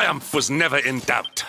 triumph was never in doubt.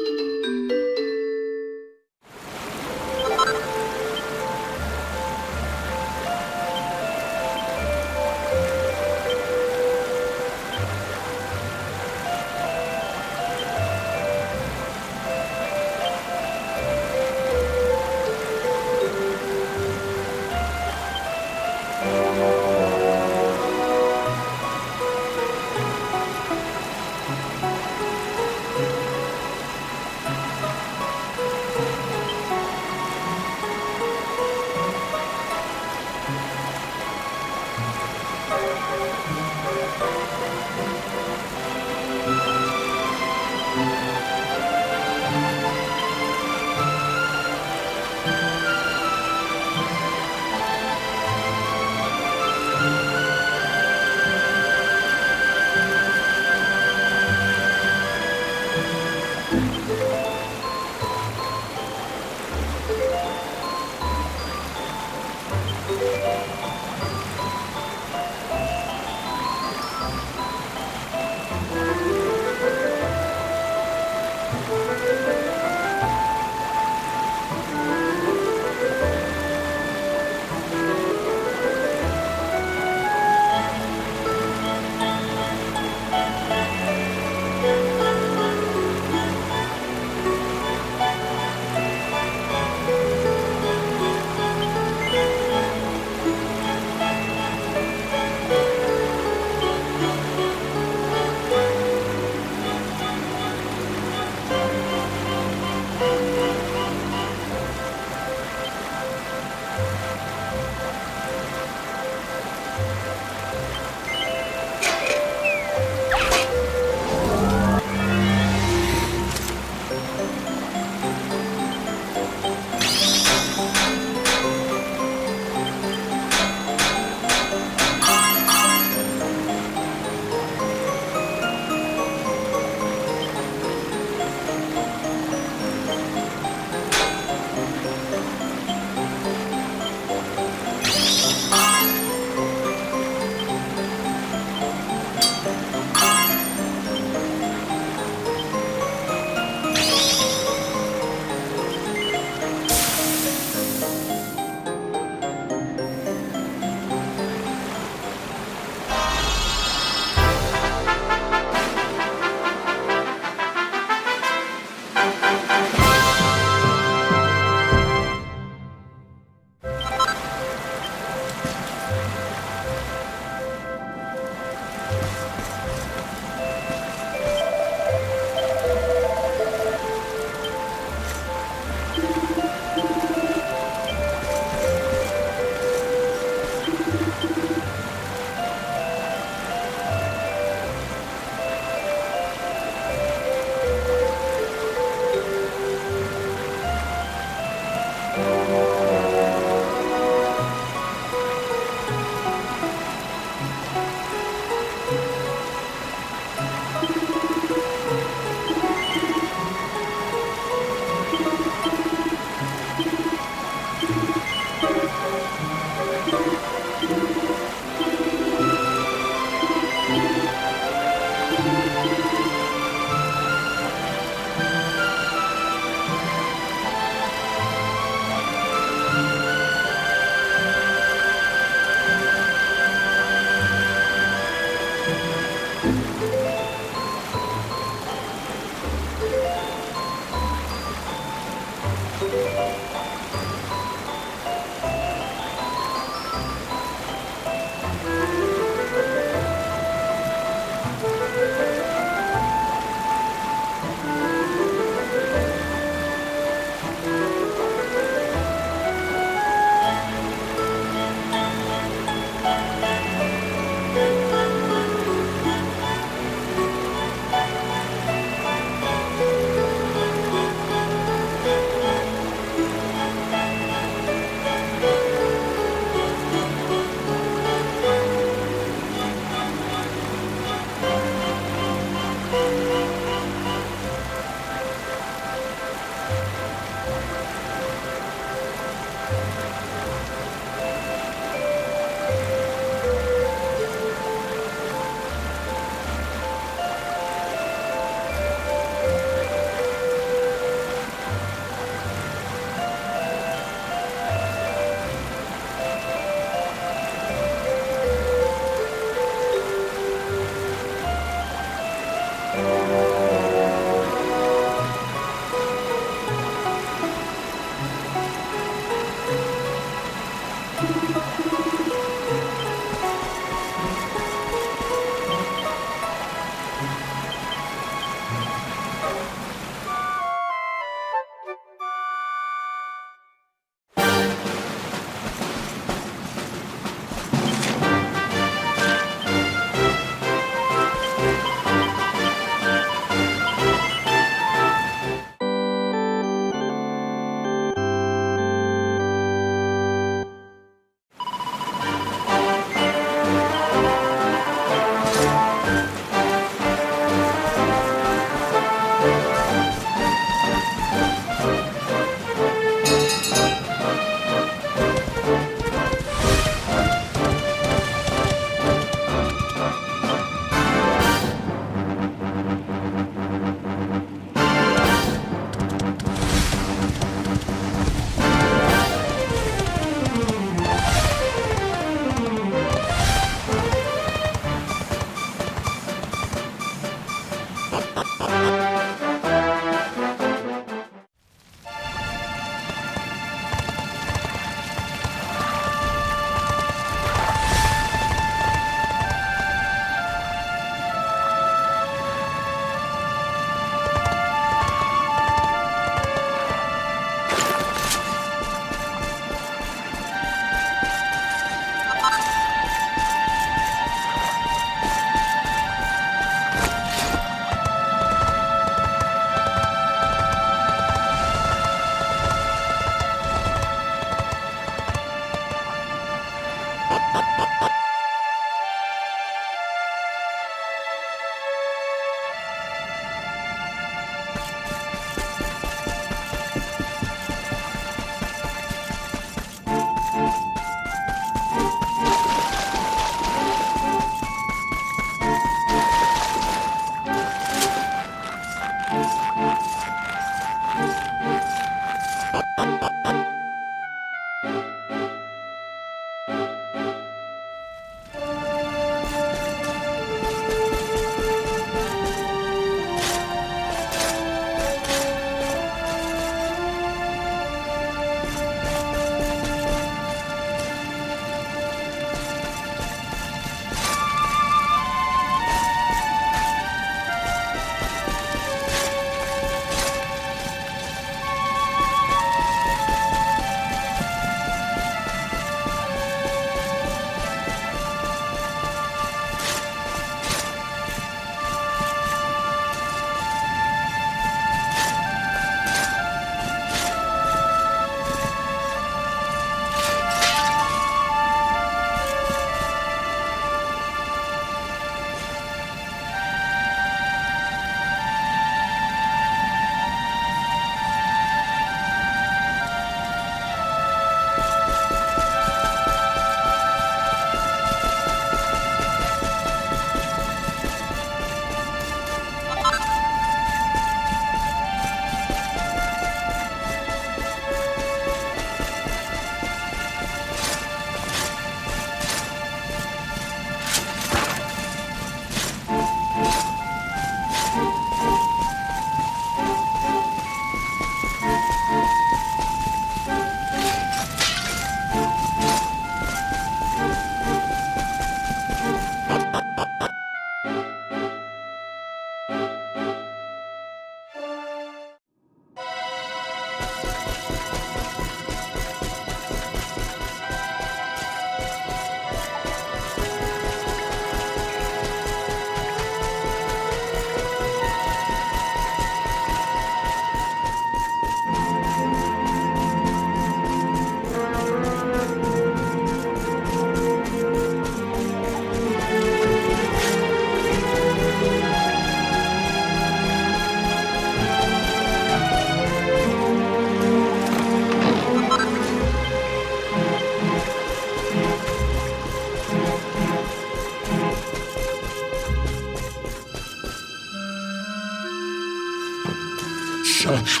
touch.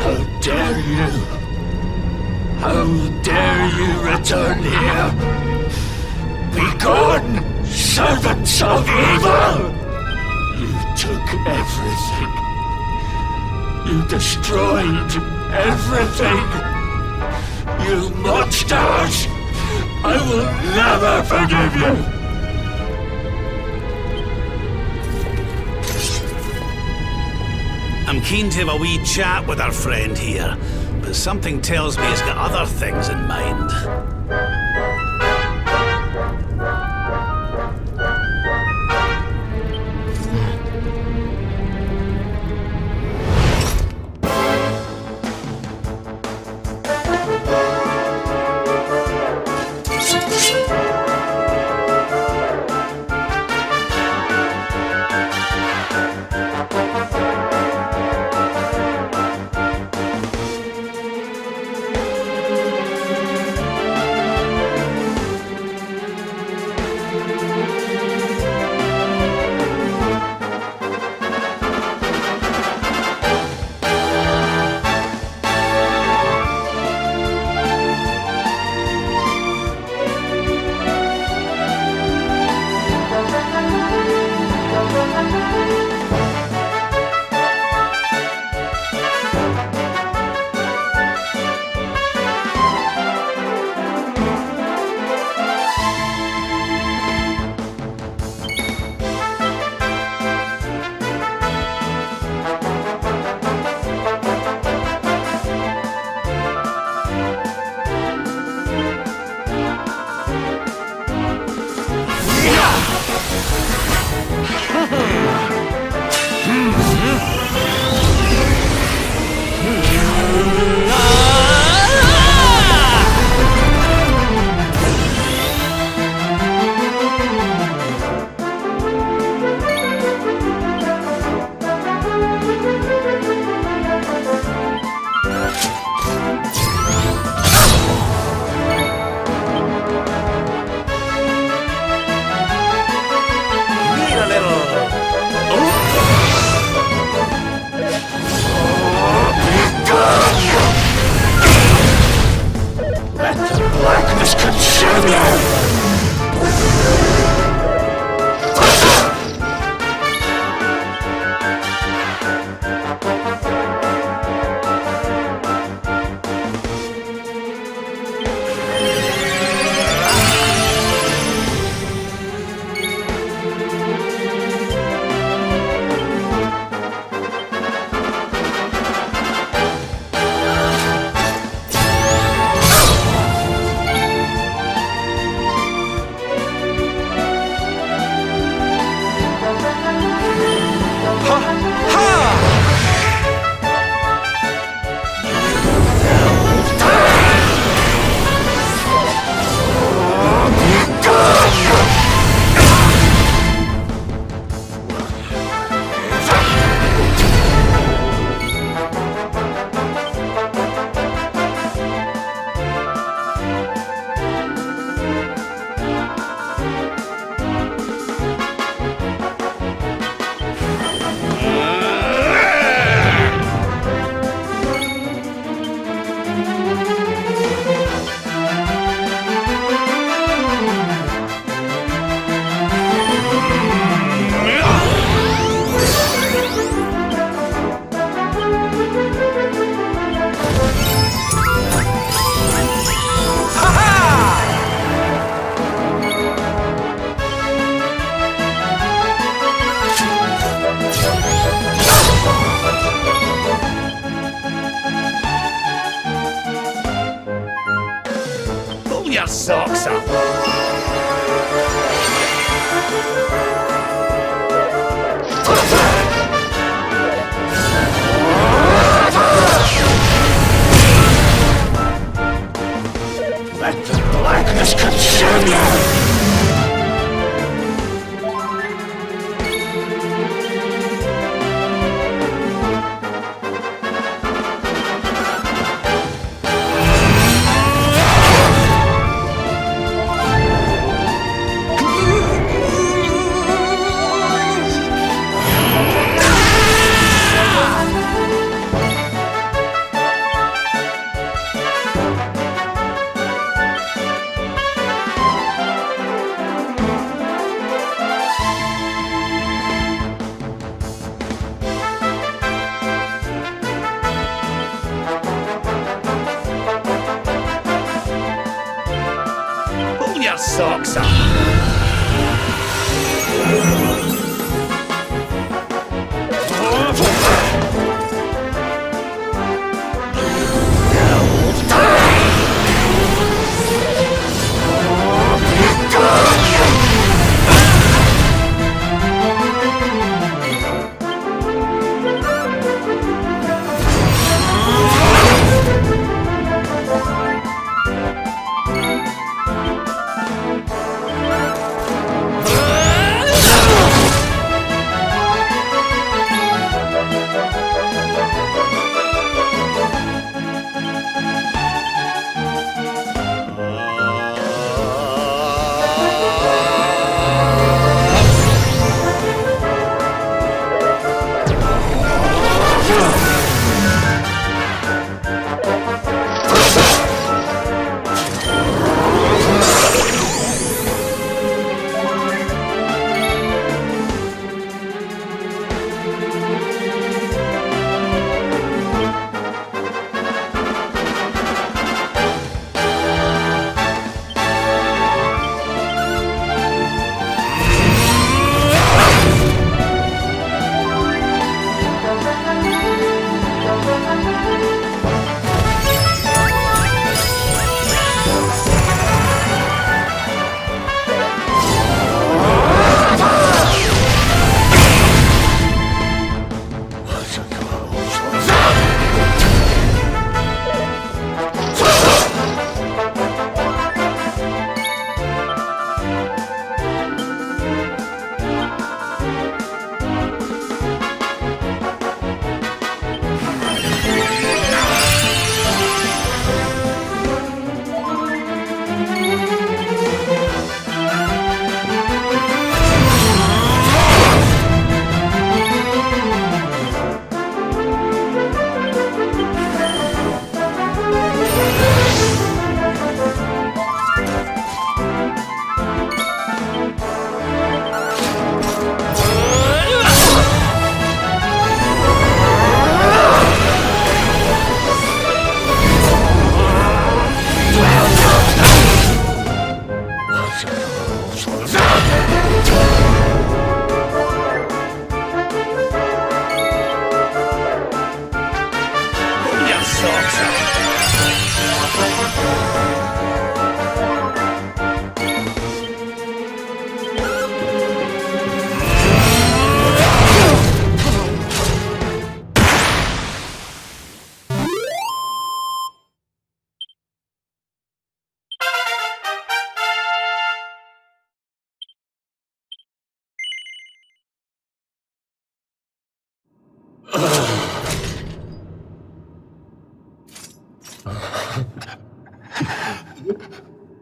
How dare you? How dare you return here? Be gone, servants of evil! You took everything. You destroyed everything. You monsters! I will never forgive you! I'm keen to have a wee chat with our friend here, but something tells me he's got other things in mind. your socks up. Let the blackness consume you! socks up.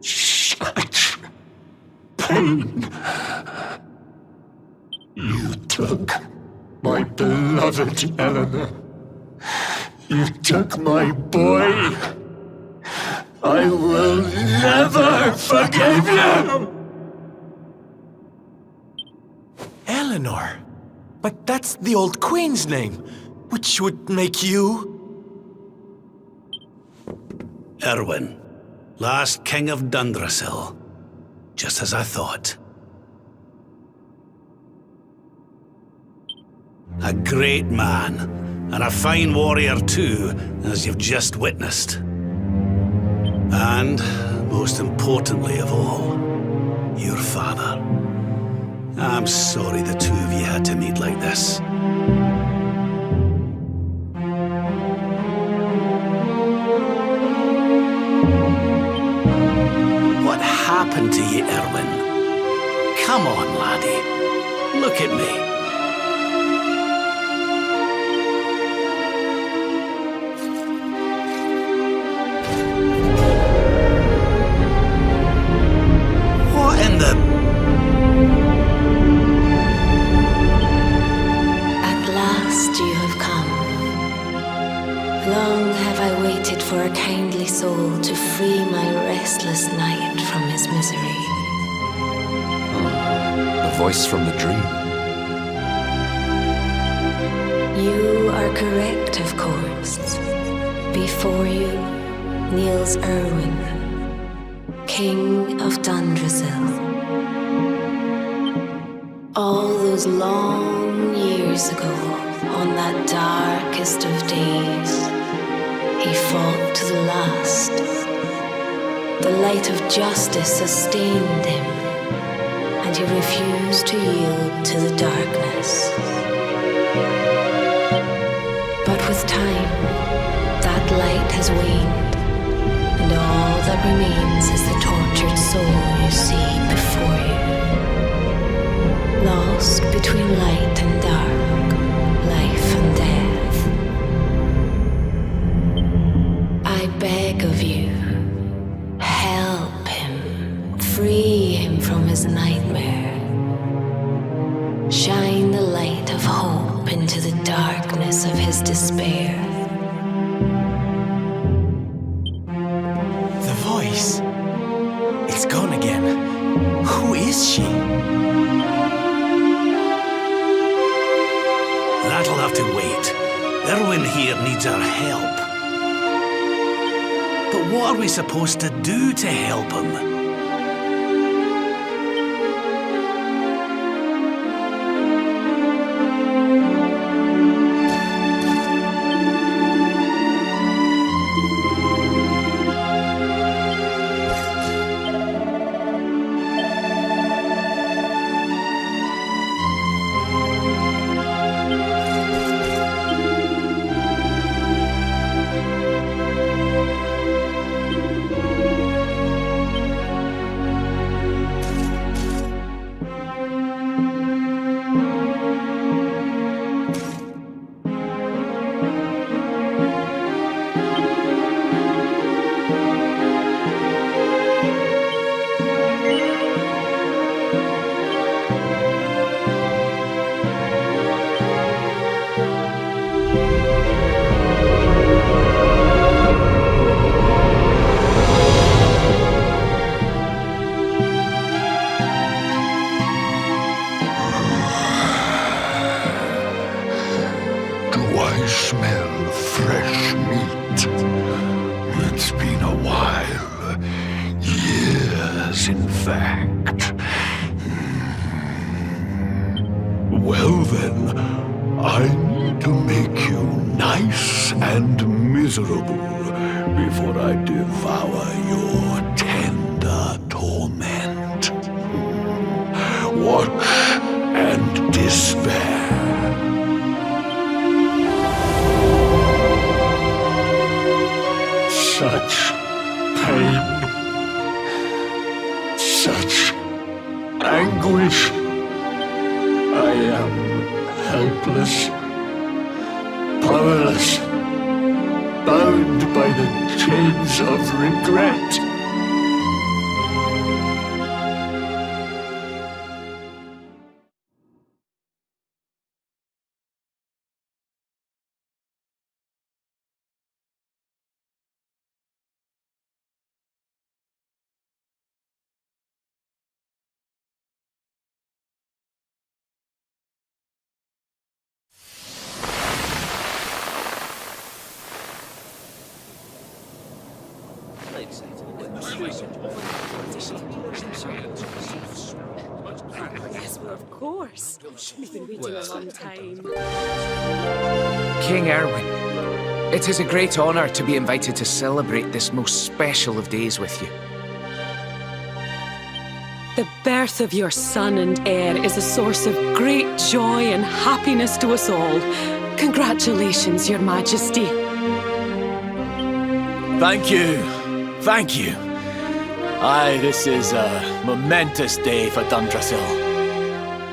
Such pain. You took my beloved Eleanor. You took my boy. I will never forgive you! Eleanor? But that's the old queen's name, which would make you... Erwin, last king of Dundrasil. Just as I thought. A great man, and a fine warrior too, as you've just witnessed. And, most importantly of all, your father. I'm sorry the two of you had to meet like this. What happened to you, Erwin? Come on, laddie. Look at me. What in the... At last you have come. Long have I waited for a kindly soul to free my restless night from his misery. The voice from the dream. You are correct, of course. Before you kneels Erwin, King of Dundrasil. All those long years ago, on that darkest of days, he fought to the last. The light of justice sustained him, and he refused to yield to the darkness. But with time, that light has waned, and all that remains is the tortured soul you see before you. Lost between light and dark, life and death. I beg of you, help him, free him from his nightmare. Shine the light of hope into the darkness of his despair. The voice. It's gone again. Who is she? That'll have to wait. Erwin here needs our help. But what are we supposed to do to help him? I smell fresh meat. It's been a while. Years, in fact. Well then, I need to make you nice and miserable before I devour your tender torment. Watch and despair. Such pain, such anguish. I am helpless, powerless, bound by the chains of regret. Yes, well, of course. We've been waiting a long time. King Erwin, it is a great honor to be invited to celebrate this most special of days with you. The birth of your son and heir is a source of great joy and happiness to us all. Congratulations, Your Majesty. Thank you. Thank you. Aye, this is a momentous day for Dundrasil.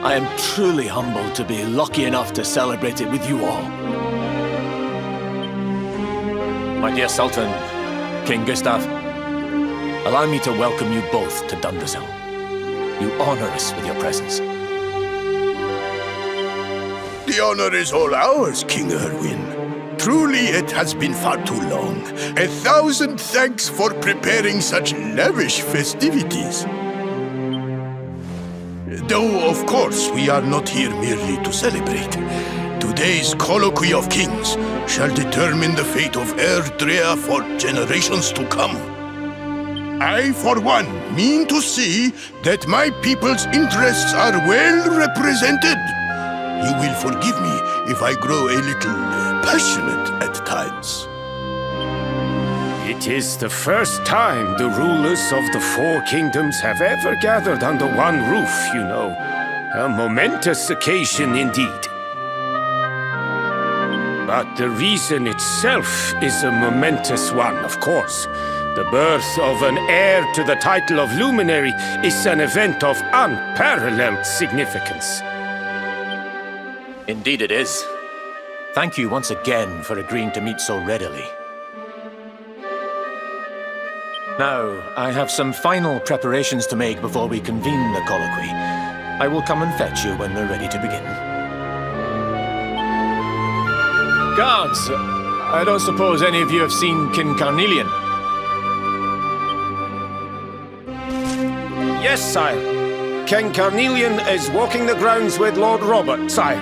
I am truly humbled to be lucky enough to celebrate it with you all. My dear Sultan, King Gustav, allow me to welcome you both to Dundrasil. You honor us with your presence. The honor is all ours, King Erwin. Truly, it has been far too long. 1,000 thanks for preparing such lavish festivities. Though, of course, we are not here merely to celebrate. Today's colloquy of kings shall determine the fate of Erdrea for generations to come. I, for one, mean to see that my people's interests are well represented. You will forgive me if I grow a little passionate at times. It is the first time the rulers of the Four Kingdoms have ever gathered under one roof, you know. A momentous occasion indeed. But the reason itself is a momentous one, of course. The birth of an heir to the title of Luminary is an event of unparalleled significance. Indeed it is. Thank you once again for agreeing to meet so readily. Now, I have some final preparations to make before we convene the colloquy. I will come and fetch you when we're ready to begin. Guards, I don't suppose any of you have seen King Carnelian? Yes, sire. King Carnelian is walking the grounds with Lord Robert, sire.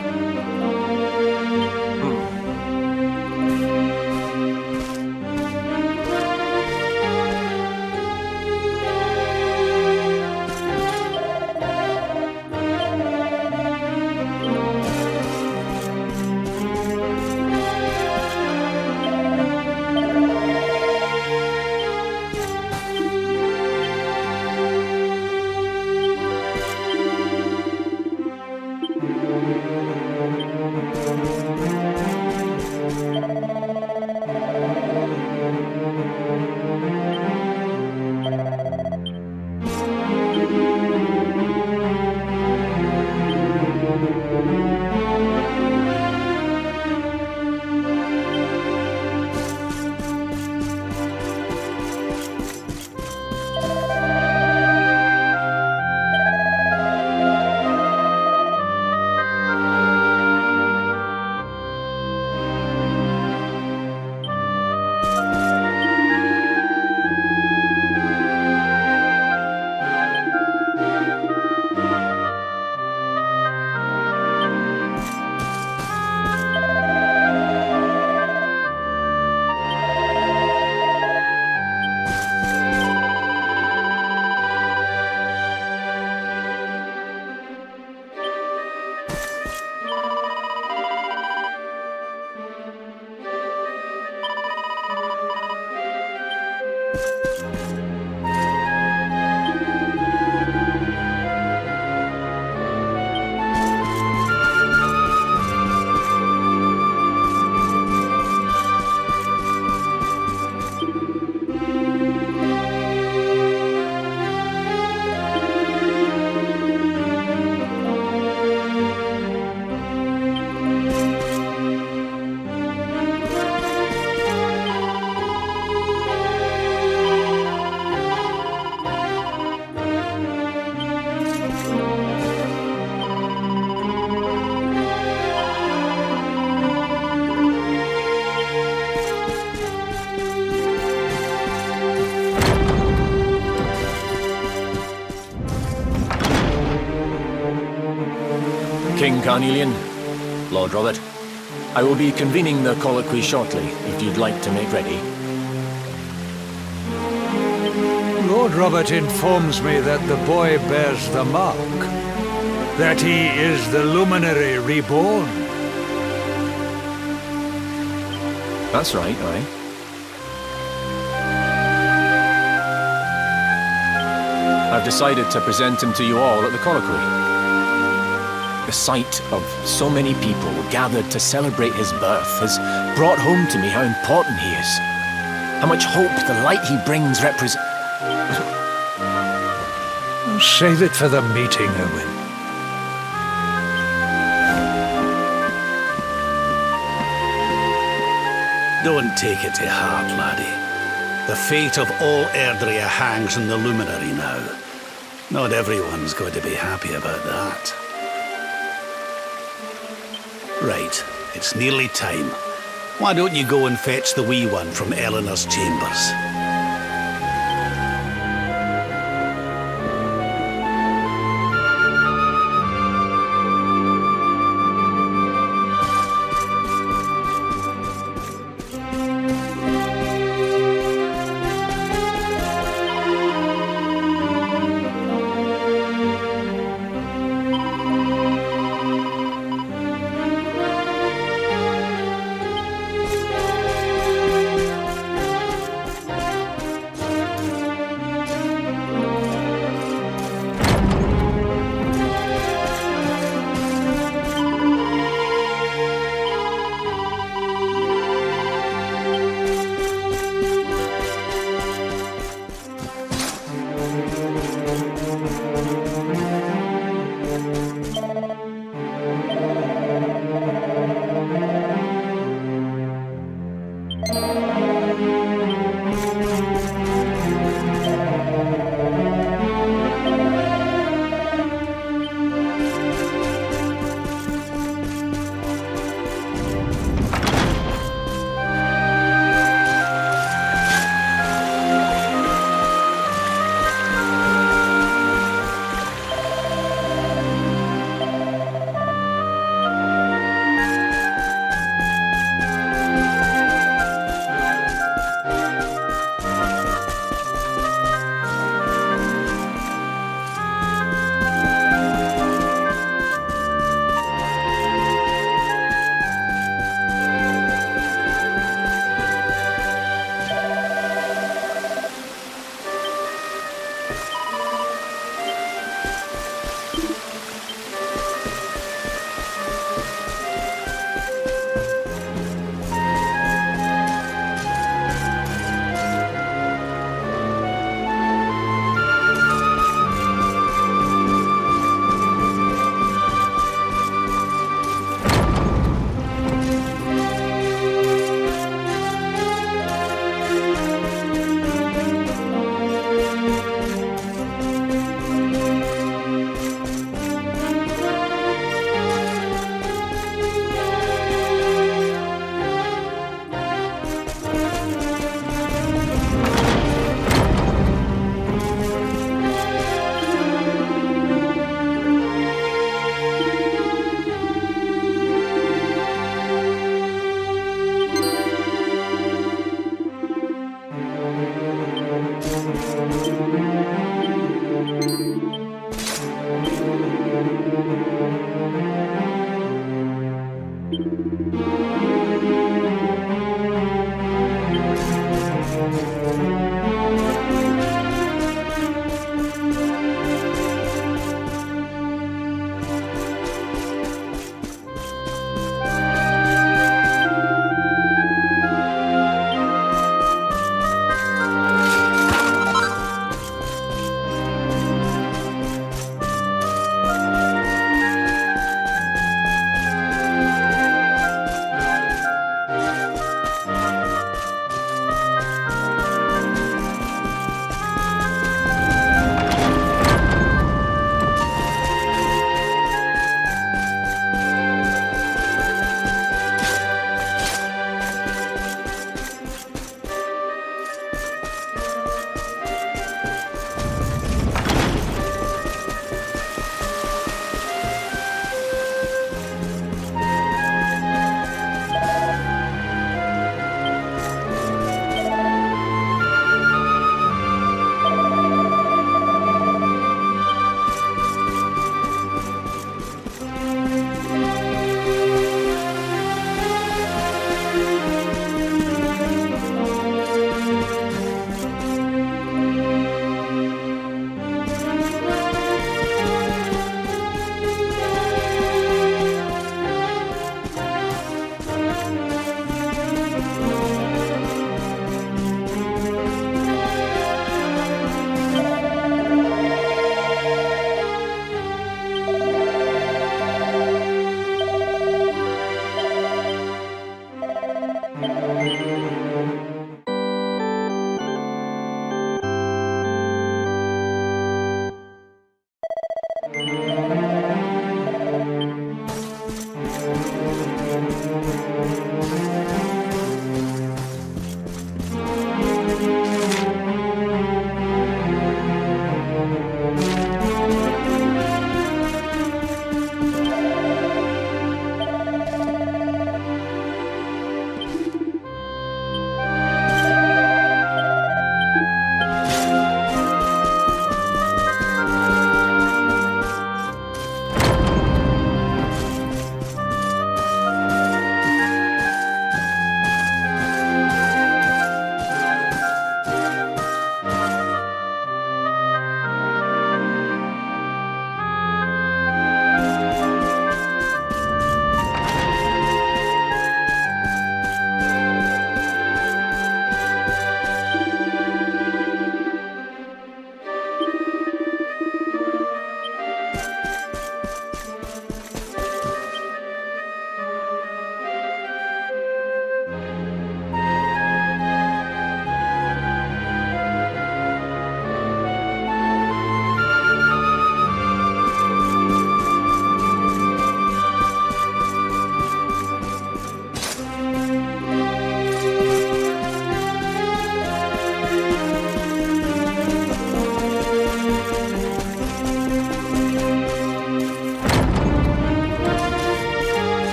King Carnelian, Lord Robert, I will be convening the colloquy shortly, if you'd like to make ready. Lord Robert informs me that the boy bears the mark, that he is the Luminary reborn. That's right, aye. I've decided to present him to you all at the colloquy. The sight of so many people gathered to celebrate his birth has brought home to me how important he is. How much hope the light he brings represents. Save it for the meeting, Owen. Don't take it to heart, laddie. The fate of all Erdrea hangs in the Luminary now. Not everyone's going to be happy about that. Right, it's nearly time. Why don't you go and fetch the wee one from Eleanor's chambers?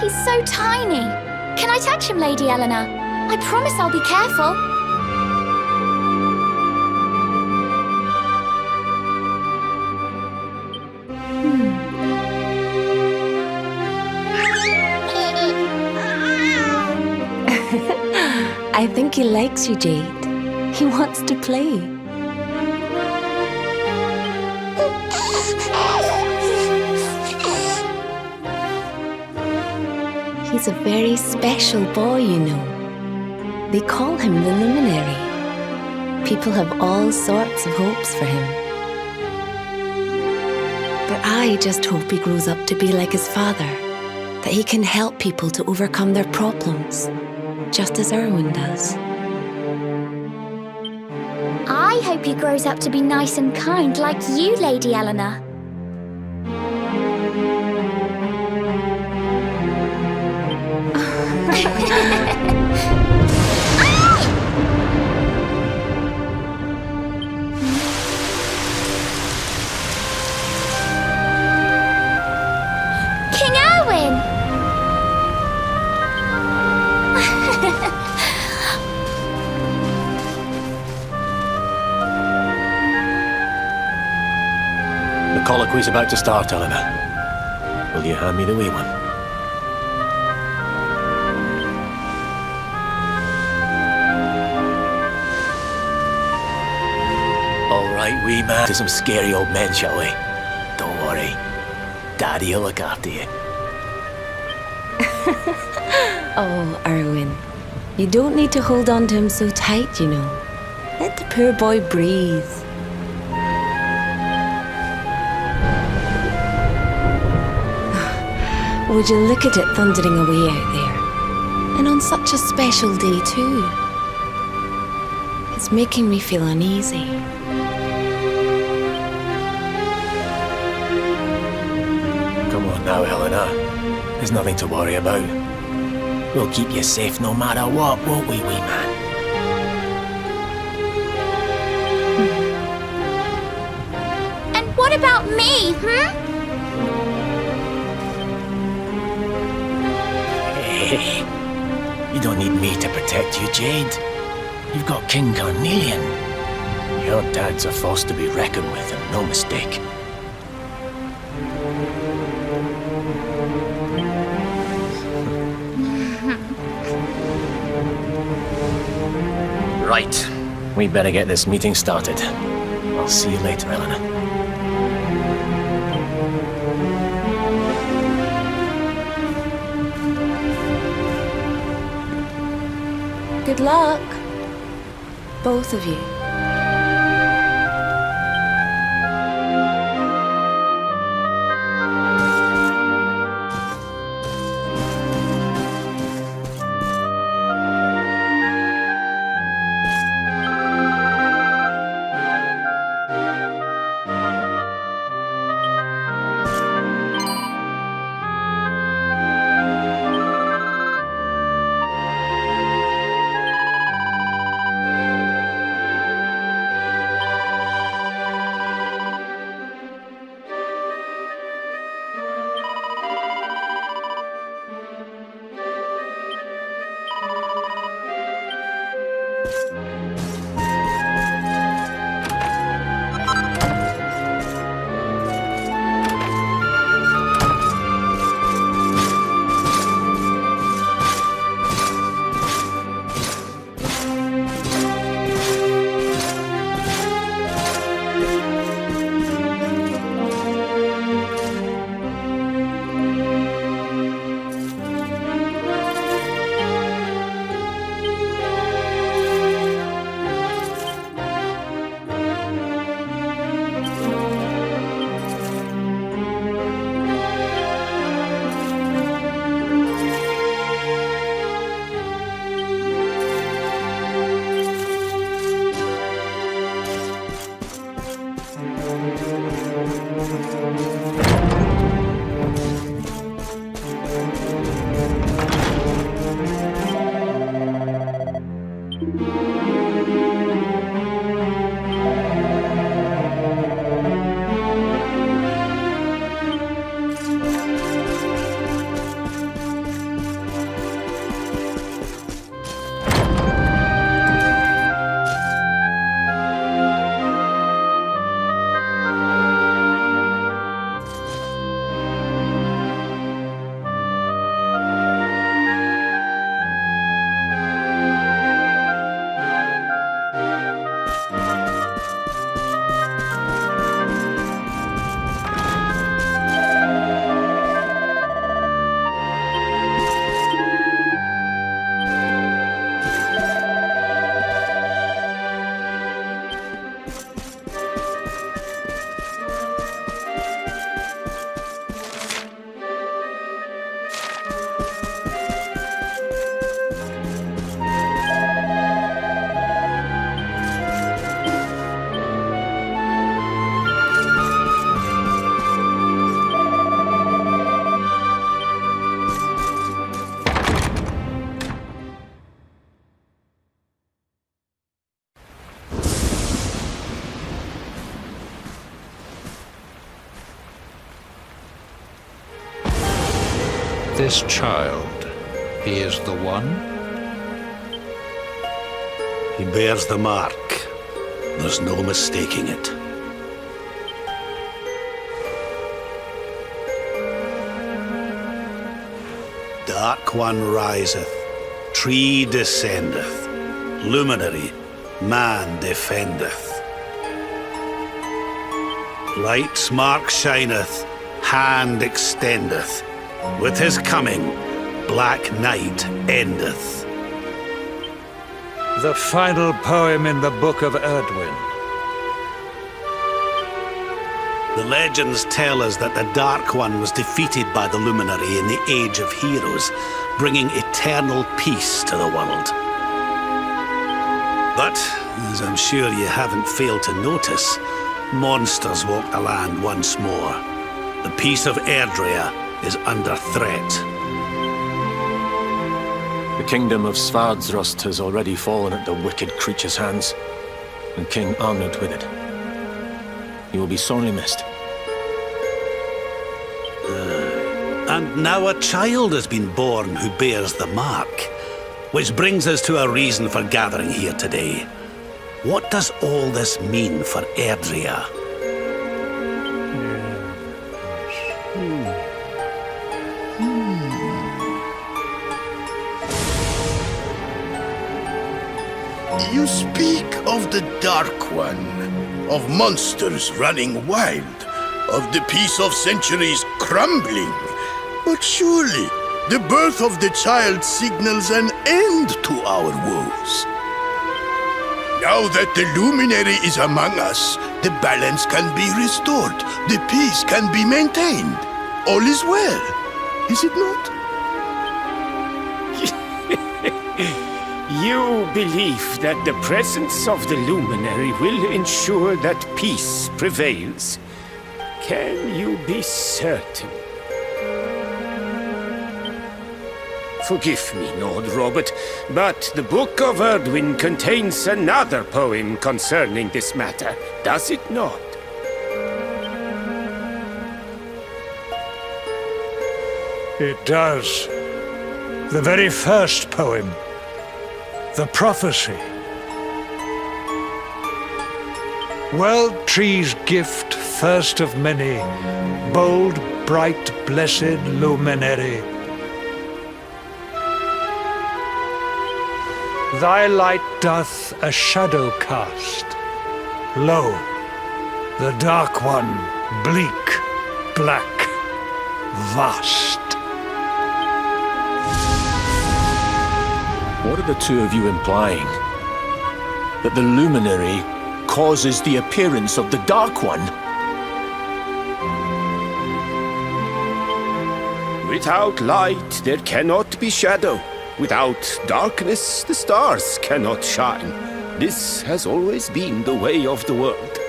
He's so tiny. Can I touch him, Lady Eleanor? I promise I'll be careful. I think he likes you, Jade. He wants to play. He's a very special boy, you know. They call him the Luminary. People have all sorts of hopes for him. But I just hope he grows up to be like his father, that he can help people to overcome their problems, just as Erwin does. I hope he grows up to be nice and kind like you, Lady Eleanor. King Erwin! The colloquy's about to start, Eleanor. Will you hand me the wee one? All right, wee man. To some scary old men, shall we? Don't worry. Daddy'll look after you. Oh, Erwin. You don't need to hold on to him so tight, you know. Let the poor boy breathe. Would you look at it thundering away out there? And on such a special day, too. It's making me feel uneasy. Come on now, Eleanor. There's nothing to worry about. We'll keep you safe no matter what, won't we, wee man? And what about me, Hey, you don't need me to protect you, Jade. You've got King Carnelian. Your dad's a force to be reckoned with, and no mistake. Right. We better get this meeting started. I'll see you later, Eleanor. Good luck, both of you. This child, he is the one? He bears the mark. There's no mistaking it. Dark One riseth, tree descendeth, luminary, man defendeth. Light's mark shineth, hand extendeth. With his coming, black night endeth. The final poem in the Book of Erdwin. The legends tell us that the Dark One was defeated by the Luminary in the Age of Heroes, bringing eternal peace to the world. But, as I'm sure you haven't failed to notice, monsters walk the land once more. The peace of Erdrea is under threat. The kingdom of Svardsrust has already fallen at the wicked creature's hands, and King Arnud with it. He will be sorely missed. And now a child has been born who bears the mark, which brings us to a reason for gathering here today. What does all this mean for Erdrea? You speak of the Dark One, of monsters running wild, of the peace of centuries crumbling. But surely, the birth of the child signals an end to our woes. Now that the luminary is among us, the balance can be restored, the peace can be maintained. All is well, is it not? You believe that the presence of the luminary will ensure that peace prevails. Can you be certain? Forgive me, Lord Robert, but the Book of Erdwin contains another poem concerning this matter, does it not? It does. The very first poem. The prophecy. World Tree's gift, first of many, bold, bright, blessed luminary. Thy light doth a shadow cast. Lo, the Dark One, bleak, black, vast. What are the two of you implying? That the luminary causes the appearance of the Dark One? Without light, there cannot be shadow. Without darkness, the stars cannot shine. This has always been the way of the world.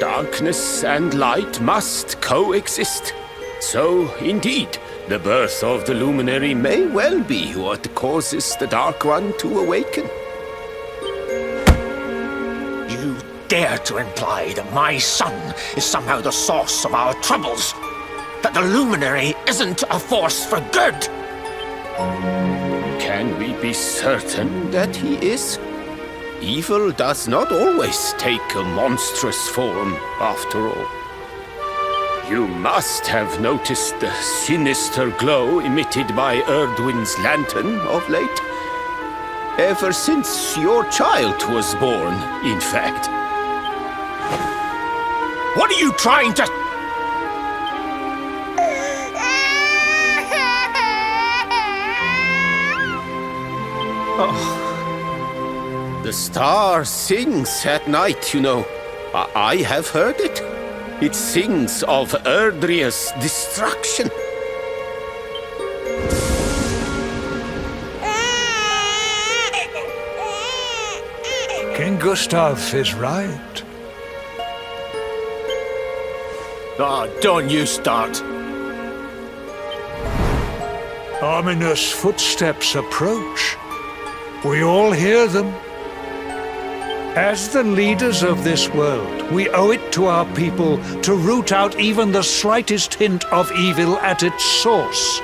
Darkness and light must coexist. So, indeed, the birth of the luminary may well be what causes the Dark One to awaken. You dare to imply that my son is somehow the source of our troubles? That the luminary isn't a force for good? Can we be certain that he is? Evil does not always take a monstrous form, after all. You must have noticed the sinister glow emitted by Erdwin's lantern of late. Ever since your child was born, in fact. What are you trying to... Oh. The star sings at night, you know. I have heard it. It sings of Erdrea's destruction. King Gustav is right. Oh, don't you start. Ominous footsteps approach. We all hear them. As the leaders of this world, we owe it to our people to root out even the slightest hint of evil at its source.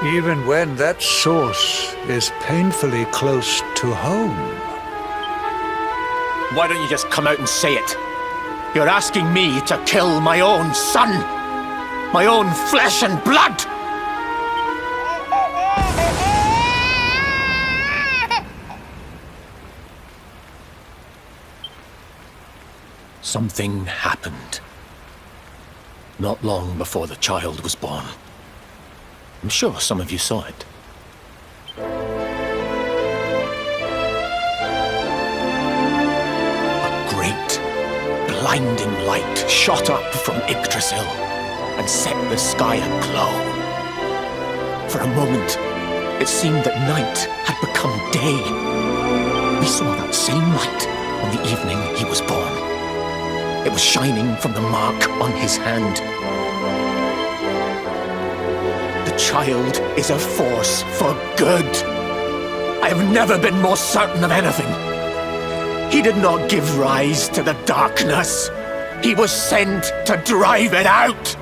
Even when that source is painfully close to home. Why don't you just come out and say it? You're asking me to kill my own son! My own flesh and blood! Something happened. Not long before the child was born. I'm sure some of you saw it. A great, blinding light shot up from Yggdrasil and set the sky aglow. For a moment, it seemed that night had become day. We saw that same light on the evening he was born. It was shining from the mark on his hand. The child is a force for good. I have never been more certain of anything. He did not give rise to the darkness. He was sent to drive it out.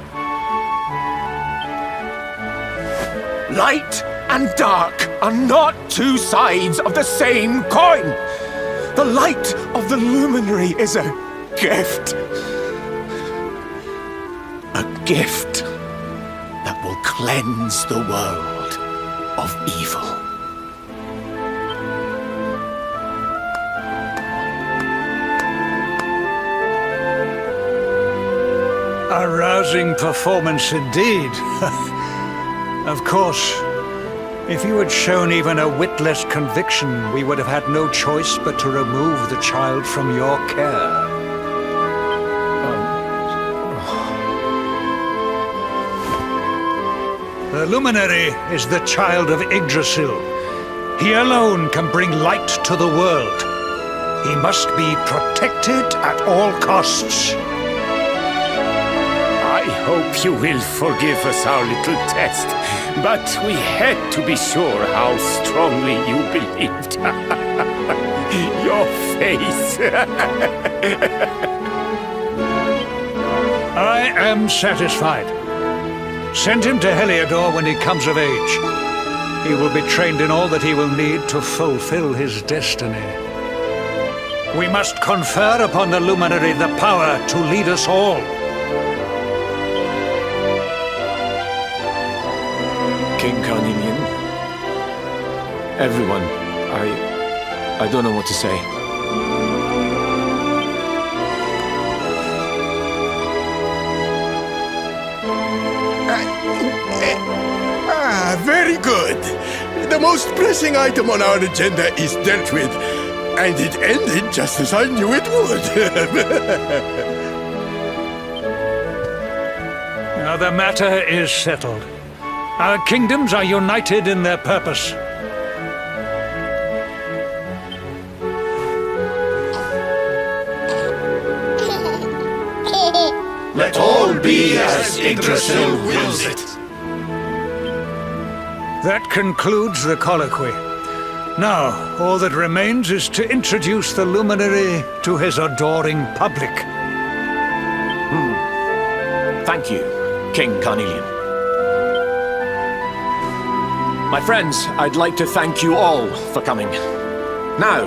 Light and dark are not two sides of the same coin. The light of the luminary is a gift. A gift that will cleanse the world of evil. A rousing performance indeed. Of course, if you had shown even a whit less conviction, we would have had no choice but to remove the child from your care. The luminary is the child of Yggdrasil. He alone can bring light to the world. He must be protected at all costs. I hope you will forgive us our little test, but we had to be sure how strongly you believed. Your face. I am satisfied. Send him to Heliodor when he comes of age. He will be trained in all that he will need to fulfill his destiny. We must confer upon the luminary the power to lead us all. King Carnelian. Everyone, I don't know what to say. Very good. The most pressing item on our agenda is dealt with, and it ended just as I knew it would. Now the matter is settled. Our kingdoms are united in their purpose. Let all be as Yggdrasil wills it. That concludes the colloquy. Now, all that remains is to introduce the luminary to his adoring public. Thank you, King Carnelian. My friends, I'd like to thank you all for coming. Now,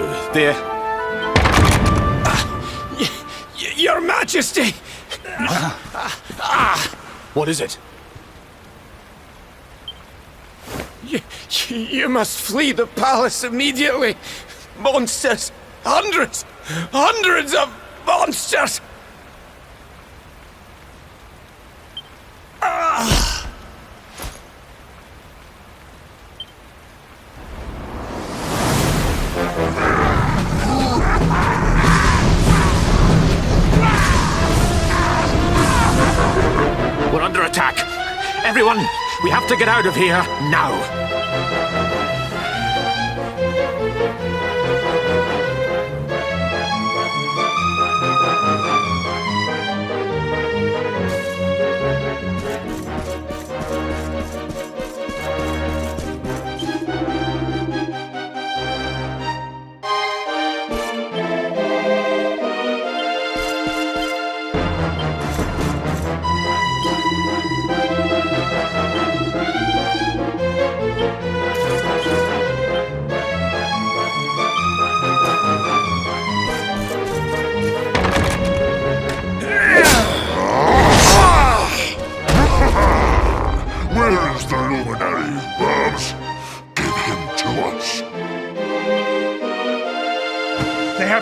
Your Majesty! What is it? You must flee the palace immediately. Monsters! Hundreds of monsters! We're under attack. Everyone, we have to get out of here now.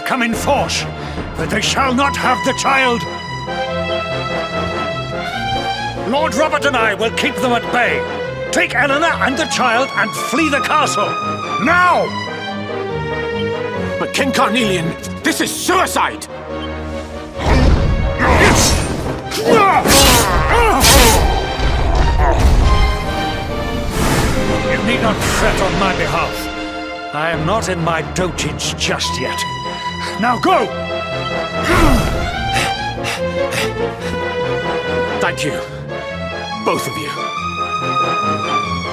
come in force, but they shall not have the child. Lord Robert and I will keep them at bay. Take Eleanor and the child and flee the castle. Now! But King Carnelian, this is suicide! You need not fret on my behalf. I am not in my dotage just yet. Now go! Thank you. Both of you.